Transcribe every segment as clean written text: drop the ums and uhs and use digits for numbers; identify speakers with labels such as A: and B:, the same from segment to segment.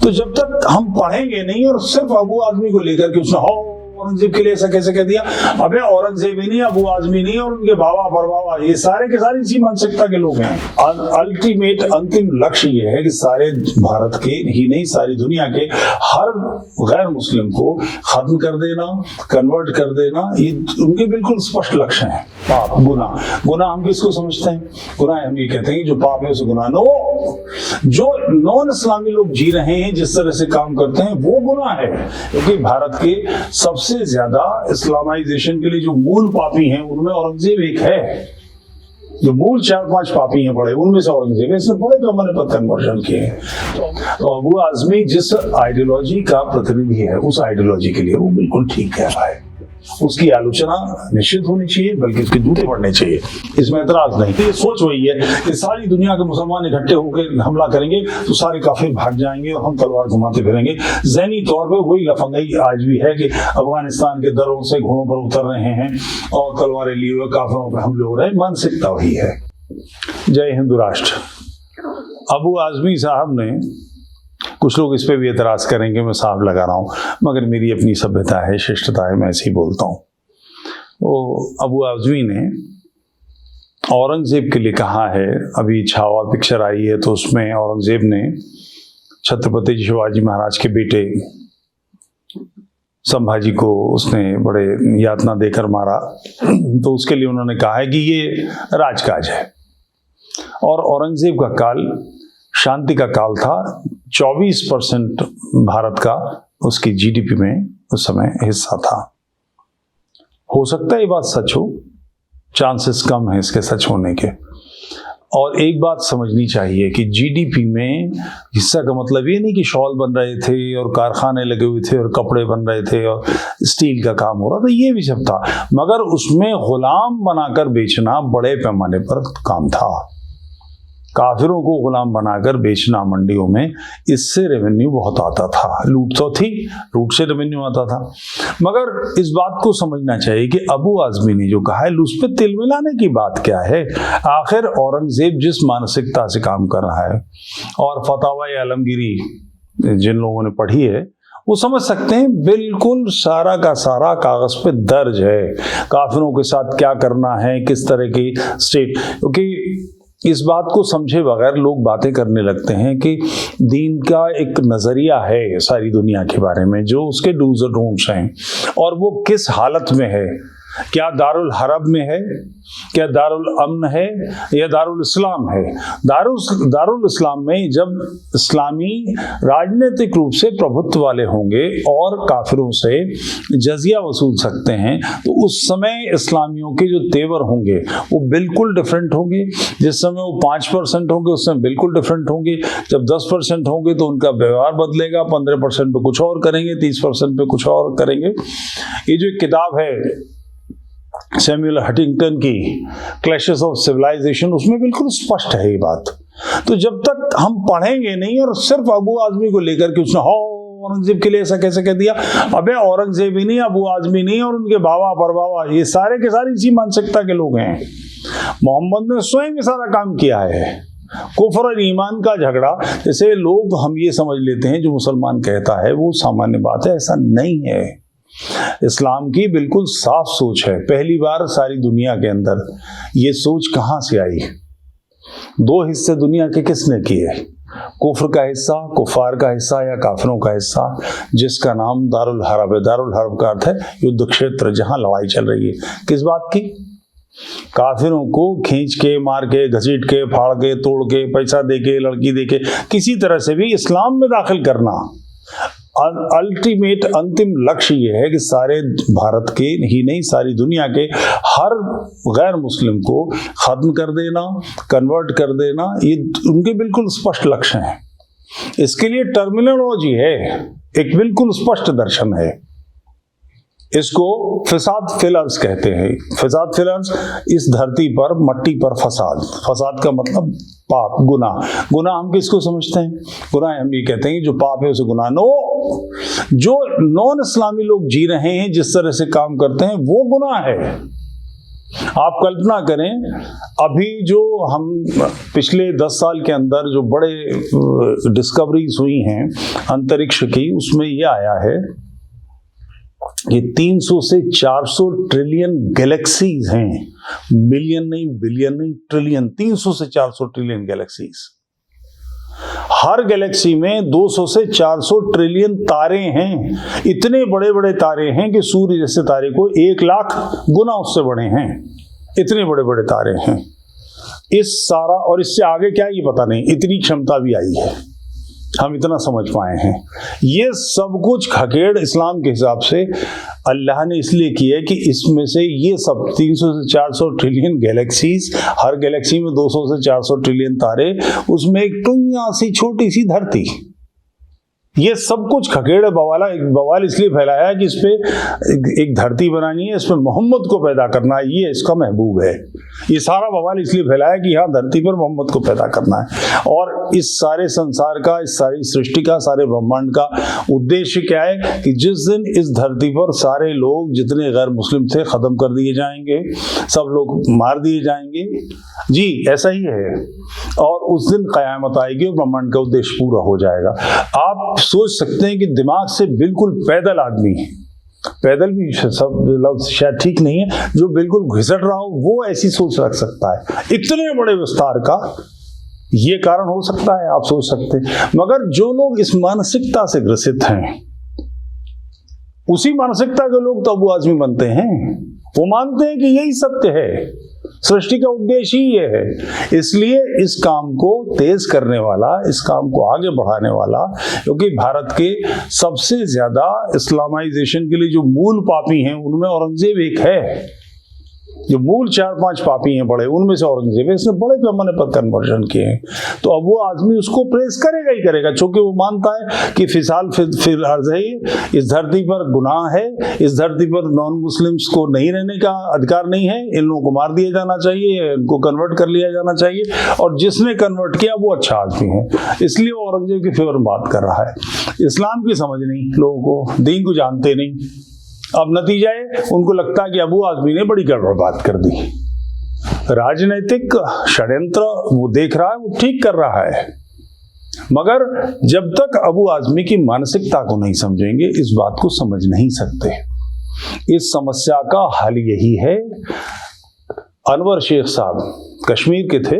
A: तो जब तक हम पढ़ेंगे नहीं और सिर्फ अबू आजमी को लेकर के उसने औरंगजेब के लिए ऐसा कैसे कह दिया, अबे औरंगजेब ही नहीं, अबू आजमी नहीं और उनके बाबा परबाबा ये सारे के सारे इसी मानसिकता के लोग हैं। अल्टीमेट अंतिम लक्ष्य ये है कि सारे भारत के ही नहीं सारी दुनिया के हर गैर मुस्लिम को खत्म कर देना, कन्वर्ट कर देना, ये उनके बिल्कुल स्पष्ट लक्ष्य हैं। पाप, गुनाह हम किसको समझते हैं? गुनाह हम ये कहते हैं कि जो पाप है उसे गुनाह। नो, जो नॉन इस्लामी लोग जी रहे हैं जिस तरह से काम करते हैं वो गुनाह है, क्योंकि भारत के सबसे ज्यादा इस्लामाइजेशन के लिए जो मूल पापी हैं उनमें औरंगजेब एक है। जो मूल 4-5 पापी हैं बड़े, उनमें से औरंगजेब है। इसने बड़े पैमाने पर कन्वर्जन किए हैं। तो अबू आजमी जिस आइडियोलॉजी का प्रतिनिधि है उस आइडियोलॉजी के लिए वो बिल्कुल ठीक कह रहा है। उसकी आलोचना निश्चित होनी चाहिए, बल्कि उसके जूते पड़ने चाहिए, इसमें एतराज नहीं। ये सोच वही है कि सारी दुनिया के मुसलमान इकट्ठे होकर हमला करेंगे तो सारे काफिर भाग जाएंगे और हम तलवार घुमाते फिरेंगे। ज़हनी तौर पे वही लफंगाई आज भी है कि अफगानिस्तान के दरों से घोड़ों पर उतर रहे हैं और तलवारें लिए हुए काफिरों पर हमले हो रहे हैं। मानसिकता वही है। जय हिंदू राष्ट्र। अबू आजमी साहब ने, कुछ लोग इस पे भी एतराज करेंगे, मैं साफ लगा रहा हूँ, मगर मेरी अपनी सभ्यता है, शिष्टता है, मैं ऐसे ही बोलता हूँ। तो अबू आजमी ने औरंगजेब के लिए कहा है, अभी छावा पिक्चर आई है तो उसमें औरंगजेब ने छत्रपति शिवाजी महाराज के बेटे संभाजी को उसने बड़े यातना देकर मारा, तो उसके लिए उन्होंने कहा है कि ये राजकाज है। और औरंगजेब का काल शांति का काल था। 24% भारत का उसकी जीडीपी में उस समय हिस्सा था। हो सकता है ये बात सच हो, चांसेस कम है इसके सच होने के। और एक बात समझनी चाहिए कि जीडीपी में हिस्सा का मतलब ये नहीं कि शॉल बन रहे थे और कारखाने लगे हुए थे और कपड़े बन रहे थे और स्टील का काम हो रहा था, ये भी सब था, मगर उसमें गुलाम बनाकर बेचना बड़े पैमाने पर काम था। काफिरों को गुलाम बनाकर बेचना मंडियों में, इससे रेवेन्यू बहुत आता था। लूट तो थी, लूट से रेवेन्यू आता था। मगर इस बात को समझना चाहिए कि अबू आजमी ने जो कहा है, उस पर तिल मिलाने की बात क्या है? आखिर औरंगजेब जिस मानसिकता से काम कर रहा है, और फतावा आलमगीरी जिन लोगों ने पढ़ी है वो समझ सकते हैं, बिल्कुल सारा का सारा कागज पे दर्ज है काफिरों के साथ क्या करना है, किस तरह की स्टेट। क्योंकि इस बात को समझे बगैर लोग बातें करने लगते हैं कि दीन का एक नजरिया है सारी दुनिया के बारे में, जो उसके डूज और डोंट्स हैं, और वो किस हालत में है। क्या दारुल हरब में है, क्या दारुल अमन है, या दारुल इस्लाम है? दारुल इस्लाम में जब इस्लामी राजनीतिक रूप से प्रभुत्व वाले होंगे और काफिरों से जजिया वसूल सकते हैं, तो उस समय इस्लामियों के जो तेवर होंगे वो बिल्कुल डिफरेंट होंगे। जिस समय वो 5% होंगे उस समय बिल्कुल डिफरेंट होंगे। जब 10% होंगे तो उनका व्यवहार बदलेगा, 15% पे कुछ और करेंगे, 30% पे कुछ और करेंगे। ये जो किताब है सैमुअल हंटिंगटन की क्लैशेस ऑफ सिविलाइजेशन, उसमें बिल्कुल स्पष्ट है ये बात। तो जब तक हम पढ़ेंगे नहीं और सिर्फ अबू आजमी को लेकर के उसने औरंगजेब के लिए ऐसा कैसे कह दिया, अबे औरंगजेब ही नहीं, अबू आजमी नहीं और उनके बाबा परबाबा ये सारे के सारे इसी मानसिकता के लोग हैं। मोहम्मद ने स्वयं ये सारा काम किया है। कुफ्र और ईमान का झगड़ा, जैसे लोग हम ये समझ लेते हैं जो मुसलमान कहता है वो सामान्य बात है, ऐसा नहीं है। इस्लाम की बिल्कुल साफ सोच है। पहली बार सारी दुनिया के अंदर ये सोच कहां से आई? 2 हिस्से दुनिया के किसने किए? कुफ्र का हिस्सा, कुफार का हिस्सा या काफिरों का हिस्सा, जिसका नाम दारुल हरब है। दारुल हरब का अर्थ है युद्ध क्षेत्र, जहां लड़ाई चल रही है। किस बात की? काफिरों को खींच के, मार के, घसीट के, फाड़ के, तोड़ के, पैसा दे के, लड़की दे के, किसी तरह से भी इस्लाम में दाखिल करना। अल्टीमेट अंतिम लक्ष्य ये है कि सारे भारत के ही नहीं सारी दुनिया के हर गैर मुस्लिम को खत्म कर देना, कन्वर्ट कर देना, ये उनके बिल्कुल स्पष्ट लक्ष्य हैं। इसके लिए टर्मिनोलॉजी है, एक बिल्कुल स्पष्ट दर्शन है। इसको फिसाद फिलर्स कहते हैं। फिसाद फिलर्स, इस धरती पर, मट्टी पर फसाद। फसाद का मतलब पाप, गुनाह हम किसको समझते हैं? गुनाह हम ये कहते हैं कि जो पाप है उसे गुनाह। नो, जो नॉन इस्लामी लोग जी रहे हैं जिस तरह से काम करते हैं वो गुनाह है। आप कल्पना करें, अभी जो हम पिछले 10 साल के अंदर जो बड़े डिस्कवरीज हुई हैं अंतरिक्ष की, उसमें ये आया है कि 300 से 400 ट्रिलियन गैलेक्सीज हैं। मिलियन नहीं, बिलियन नहीं, ट्रिलियन। 300 से 400 ट्रिलियन गैलेक्सीज। हर गैलेक्सी में 200 से 400 ट्रिलियन तारे हैं। इतने बड़े बड़े तारे हैं कि सूर्य जैसे तारे को 1 लाख गुना उससे बड़े हैं। इतने बड़े बड़े तारे हैं। इस सारा, और इससे आगे क्या ये पता नहीं, इतनी क्षमता भी आई है, हम इतना समझ पाए हैं। ये सब कुछ खकेड़ इस्लाम के हिसाब से अल्लाह ने इसलिए की है कि इसमें से ये सब 300 से 400 ट्रिलियन गैलेक्सीज, हर गैलेक्सी में 200 से 400 ट्रिलियन तारे, उसमें एक टुइयां सी छोटी सी धरती, ये सब कुछ खकेड़ बवाल इसलिए फैलाया कि इस पे एक धरती बनानी है, इस पे मोहम्मद को पैदा करना है, ये इसका महबूब है। ये सारा बवाल इसलिए फैलाया कि यहाँ धरती पर मोहम्मद को पैदा करना है। और इस सारे संसार का, इस सारी सृष्टि का, सारे ब्रह्मांड का उद्देश्य क्या है कि जिस दिन इस धरती पर सारे लोग जितने गैर मुस्लिम थे खत्म कर दिए जाएंगे, सब लोग मार दिए जाएंगे। जी ऐसा ही है। और उस दिन कयामत आएगी और ब्रह्मांड का उद्देश्य पूरा हो जाएगा। आप सोच सकते हैं कि दिमाग से बिल्कुल पैदल आदमी, पैदल भी सब लफ्ज शायद ठीक नहीं है, जो बिल्कुल घिसट रहा हो वो ऐसी सोच रख सकता है। इतने बड़े विस्तार का ये कारण हो सकता है, आप सोच सकते हैं। मगर जो लोग इस मानसिकता से ग्रसित हैं, उसी मानसिकता के लोग तो अबू आजमी बनते हैं। वो मानते हैं कि यही सत्य है, सृष्टि का उद्देश्य ही ये है। इसलिए इस काम को तेज करने वाला, इस काम को आगे बढ़ाने वाला, क्योंकि भारत के सबसे ज्यादा इस्लामाइजेशन के लिए जो मूल पापी हैं उनमें औरंगजेब एक है। जो मूल 4-5 पापी हैं बड़े, उनमें से औरंगजेब है। इसने बड़े पैमाने पर कन्वर्जन किए हैं। तो अब वो आदमी उसको प्रेस करेगा ही करेगा, क्योंकि वो मानता है कि फिसाल फिर अर्ज है, इस धरती पर गुनाह है, इस धरती पर नॉन मुस्लिम्स को नहीं रहने का अधिकार नहीं है, इन लोगों को मार दिया जाना चाहिए, इनको कन्वर्ट कर लिया जाना चाहिए, और जिसने कन्वर्ट किया वो अच्छा आदमी है। इसलिए वो औरंगजेब के फेवर में बात कर रहा है। इस्लाम की समझ नहीं लोगों को, दीन को जानते नहीं। अब नतीजा है, उनको लगता है कि अबू आजमी ने बड़ी गड़बड़ बात कर दी। राजनीतिक षड्यंत्र वो देख रहा है, वो ठीक कर रहा है। मगर जब तक अबू आजमी की मानसिकता को नहीं समझेंगे, इस बात को समझ नहीं सकते। इस समस्या का हल यही है। अनवर शेख साहब कश्मीर के थे,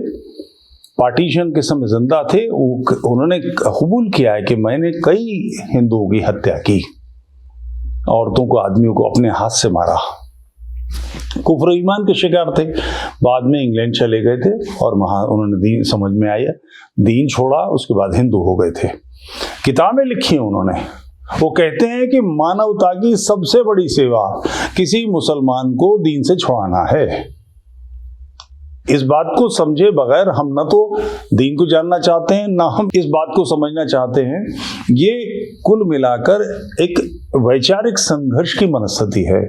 A: पार्टीशन के समय जिंदा थे। उन्होंने कबूल किया है कि मैंने कई हिंदुओं की हत्या की, औरतों को, आदमियों को अपने हाथ से मारा। कुफ्र ईमान के शिकार थे। बाद में इंग्लैंड चले गए थे और वहां उन्होंने दीन समझ में आया, दीन छोड़ा, उसके बाद हिंदू हो गए थे। किताबें लिखी उन्होंने। वो कहते हैं कि मानवता की सबसे बड़ी सेवा किसी मुसलमान को दीन से छुड़ाना है। इस बात को समझे बगैर हम न तो दीन को जानना चाहते हैं, ना हम इस बात को समझना चाहते हैं। ये कुल मिलाकर एक वैचारिक संघर्ष की मनस्थिति है।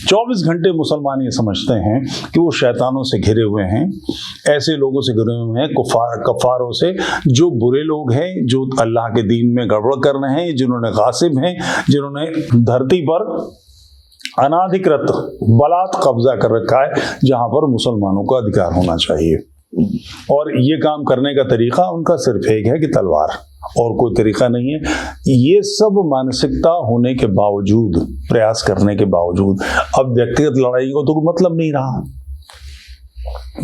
A: 24 घंटे मुसलमान ये समझते हैं कि वो शैतानों से घिरे हुए हैं, ऐसे लोगों से घिरे हुए हैं, कफारों से, जो बुरे लोग हैं, जो अल्लाह के दीन में गड़बड़ कर रहे हैं, जिन्होंने गासिब हैं, जिन्होंने धरती पर अनाधिकृत बलात् कब्जा कर रखा है, जहां पर मुसलमानों का अधिकार होना चाहिए। और ये काम करने का तरीका उनका सिर्फ एक है कि तलवार, और कोई तरीका नहीं है। ये सब मानसिकता होने के बावजूद, प्रयास करने के बावजूद, अब व्यक्तिगत लड़ाई को तो मतलब नहीं रहा।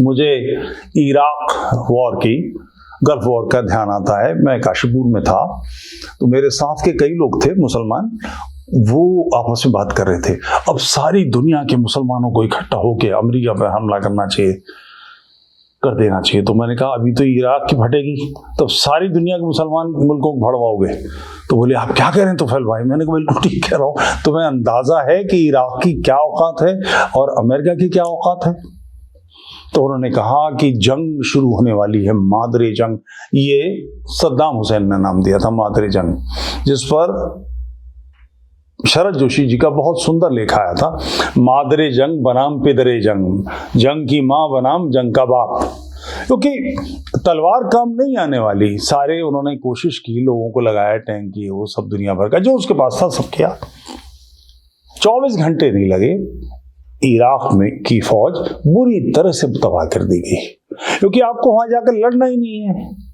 A: मुझे इराक वॉर की, गल्फ वॉर का ध्यान आता है। मैं काशीपुर में था, तो मेरे साथ के कई लोग थे मुसलमान, वो आपस में बात कर रहे थे। अब सारी दुनिया के मुसलमानों को इकट्ठा होकर अमेरिका पर हमला करना चाहिए, कर देना चाहिए। तो मैंने कहा अभी तो इराक की फटेगी, तो सारी दुनिया के मुसलमान मुल्कों को भड़वाओगे। तो बोले आप क्या कह रहे हैं तुफैल भाई? मैंने कहा बिल्कुल ठीक कह रहा हूँ। तुम्हें अंदाजा है कि इराक की क्या औकात है और अमेरिका की क्या औकात है? तो उन्होंने कहा कि जंग शुरू होने वाली है, मादरे जंग। ये सद्दाम हुसैन ने नाम दिया था, मादरे जंग, जिस पर शरद जोशी जी का बहुत सुंदर लेख आया था। मादरे जंग बनाम पिदरे जंग, जंग की माँ बनाम जंग का बाप। क्योंकि तलवार काम नहीं आने वाली। सारे उन्होंने कोशिश की, लोगों को लगाया, टैंक किए, वो सब दुनिया भर का जो उसके पास था सब किया। 24 घंटे नहीं लगे, इराक में की फौज बुरी तरह से तबाह कर दी गई, क्योंकि आपको वहां जाकर लड़ना ही नहीं है।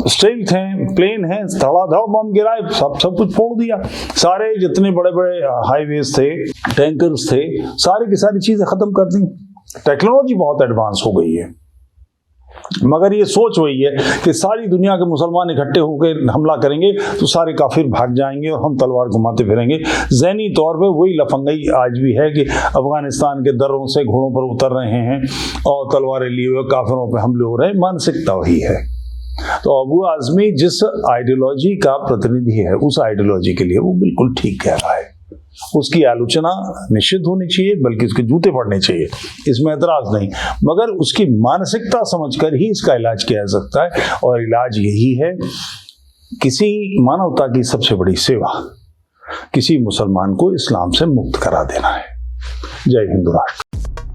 A: स्ट्रेल्थ हैं, प्लेन हैं, धड़ाधड़ बम गिराए, सब कुछ फोड़ दिया। सारे जितने बड़े बड़े हाईवेज थे, टैंकर्स थे, सारी की सारी चीजें खत्म कर दी। टेक्नोलॉजी बहुत एडवांस हो गई है, मगर ये सोच वही है कि सारी दुनिया के मुसलमान इकट्ठे होकर हमला करेंगे तो सारे काफिर भाग जाएंगे और हम तलवार घुमाते फिरेंगे। ज़हनी तौर पे वही लफंगई आज भी है कि अफगानिस्तान के दर्रों से घोड़ों पर उतर रहे हैं और तलवारें लिए हुए काफिरों पे हमले हो रहे हैं। मानसिकता वही है। तो अबू आज़मी जिस आइडियोलॉजी का प्रतिनिधि है, उस आइडियोलॉजी के लिए वो बिल्कुल ठीक कह रहा है। उसकी आलोचना निश्चित होनी चाहिए, बल्कि उसके जूते पड़ने चाहिए, इसमें एतराज नहीं, मगर उसकी मानसिकता समझकर ही इसका इलाज किया जा सकता है। और इलाज यही है, किसी मानवता की सबसे बड़ी सेवा किसी मुसलमान को इस्लाम से मुक्त करा देना है। जय हिंद राष्ट्र।